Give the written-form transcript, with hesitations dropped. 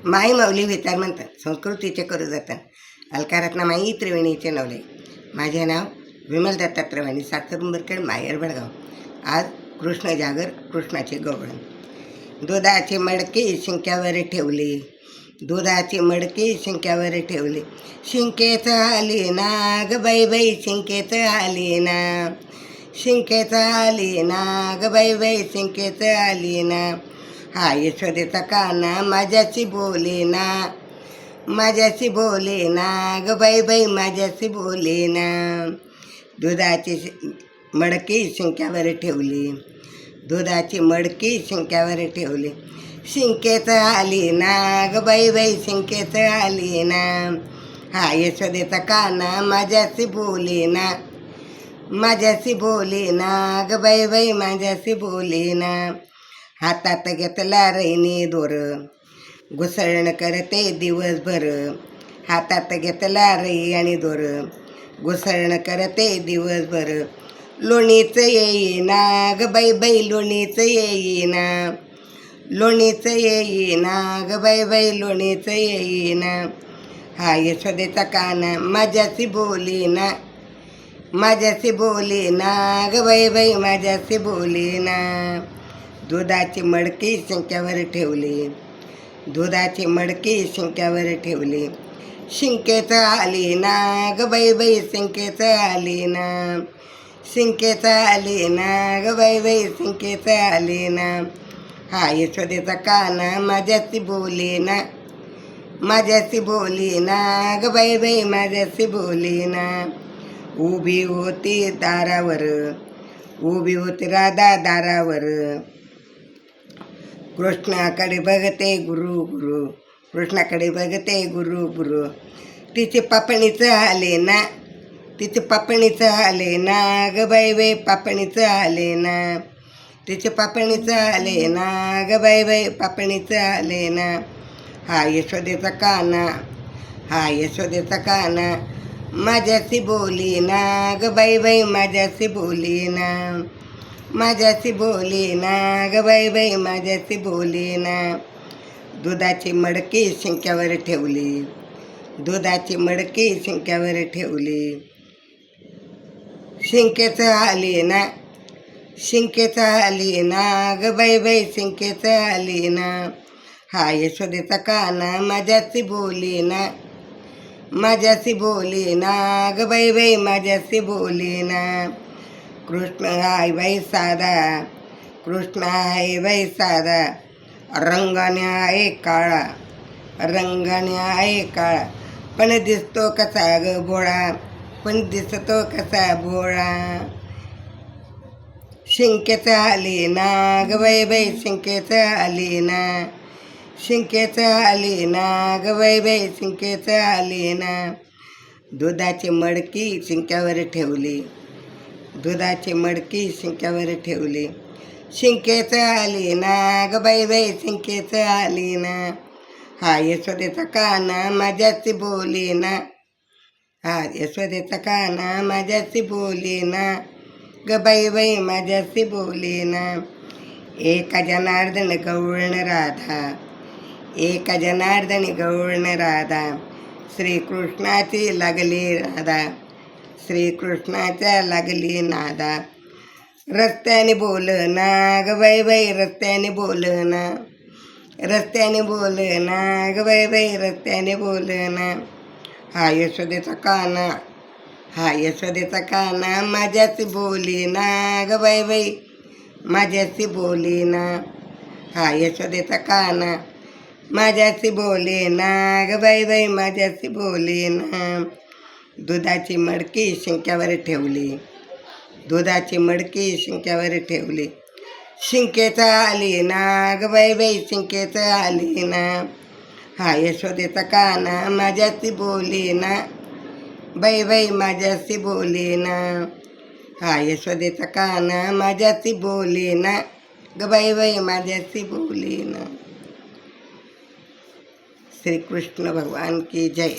माई माऊली विचार म्हणतात संस्कृतीचे करू जातात अलकारातना माई त्रिवेणीचे नवले. माझे नाव विमल दत्तात्रय वाणी, सातरंबरखेड, माहेर बडगाव. आज कृष्ण जागर, कृष्णाचे गवळण. दुधाची मडकी शिंक्यावर ठेवली, दुधाची मडकी शिंक्यावर ठेवली. शिंकेच आली ना ग बाई बाई, शिंकेच आली ना, शिंकेच आली ना ग बाई बाई, शिंकेच आली ना. हा यशोदेचा काना माझ्याशी बोले ना, माझ्याशी बोले ना ग बाई बाई, माझ्याशी बोले ना. दुधाची मडकी शिंक्यावर ठेवली, दुधाची मडकी शिंक्यावर ठेवली. शिंकेच आली ना ग बाई बाई, शिंकेच आली ना. हा यशोदेचा काना माझ्याशी बोले ना, माझ्याशी बोले ना ग बाई बाई, माझ्याशी बोले ना. हातात घेतला रैनी दोर, घुसळण करते दिवसभर. हातात घेतला रई आणि दोर, घुसळण करते दिवसभर. लोणीच येईना ग बाई बाई, लोणीच येईना, लोणीच येईना ग बाई बाई, लोणीच येईना. हा यशोदेचा काना माझ्याशी बोले ना, माझ्याशी बोले ना ग बाई बाई, माझ्याशी बोले ना. दुधाची मडकी शिंक्यावर ठेवली, दुधाची मडकी शिंक्यावर ठेवली. शिंकेच आली ना ग बाई बाई, शिंकेच आली ना, शिंकेच आली ना ग बाई बाई, शिंकेच आली ना. हा यशोदेचा काना माझ्याशी बोले ना, माझ्याशी बोले ना ग बाई बाई, माझ्याशी बोले ना. उभी होती दारावर, उभी होती राधा दारावर. कृष्णाकडे बघते गुरु गुरु, कृष्णाकडे बघते गुरु गुरु. तिचे पापणीच आले ना, तिचे पापणीच आले ना ग बाई बाई, पापणीच आले ना. तिचे पापणीच आले ना ग बाई बाई, पापणीच आले ना. हा यशोदेचा काना, हा यशोदेचा काना माझ्याशी बोली ना ग बाई बाई, माझ्याशी बोली ना, माझ्याशी बोली ना ग बाई बाई, माझ्याशी बोली ना. दुधाची मडकी शिंक्यावर ठेवली, दुधाची मडकी शिंक्यावर ठेवली. शिंकेच आली ना, शिंकेच आली ना ग बाई बाई, शिंकेच आली ना. हा यशोदेचा काना माझ्याशी बोली ना, माझ्याशी बोली ना ग बाई बाई, माझ्याशी बोली ना. कृष्ण आहे बाई साधा, कृष्ण आहे बाई साधा. रंगाने आहे काळा, रंगाने आहे काळा. पण दिसतो कसा ग भोळा, पण दिसतो कसा भोळा. शिंकेच आली ना ग बाई बाई, शिंकेच आली ना, शिंकेच आली ना ग बाई बाई, शिंकेच आली ना. दुधाची मडकी शिंक्यावर ठेवली, दुधाची मडकी शिंक्यावर ठेवली. शिंकेच आली ना ग बाई बाई, शिंकेच आली ना. हा यशोदेचा काना माझ्याशी बोली ना, हा यशोदेचा काना माझ्याशी बोली ना ग बाई बाई, माझ्याशी बोली ना. एका जनार्दन गवळण राधा, एका जनार्दनी गवळण राधा. श्रीकृष्णाची लागली राधा, श्रीकृष्णाच्या लागली नादा. रस्त्याने बोल ना ग बाई बाई, रस्त्याने बोल ना, रस्त्याने बोल ना ग बाई बाई, रस्त्याने बोल ना. हा यशोदेचा काना, हा यशोदेचा काना माझ्याशी बोली ना ग बाई बाई, माझ्याशी बोली ना. हा यशोदेचा काना माझ्याशी बोले ना ग बाई बाई, माझ्याशी बोले ना. दुधाची मडकी शिंक्यावर ठेवली, दुधाची मडकी शिंक्यावर ठेवली. शिंकेच आली ना ग बाई बाई, शिंकेच आली ना. हा यशोदेचा काना माझ्याशी बोली ना, बाई बाई, माझ्याशी बोली ना. हा यशोदेचा काना माझ्याशी बोली ना ग बाई बाई, माझ्याशी बोली ना. श्री कृष्ण भगवान की जय.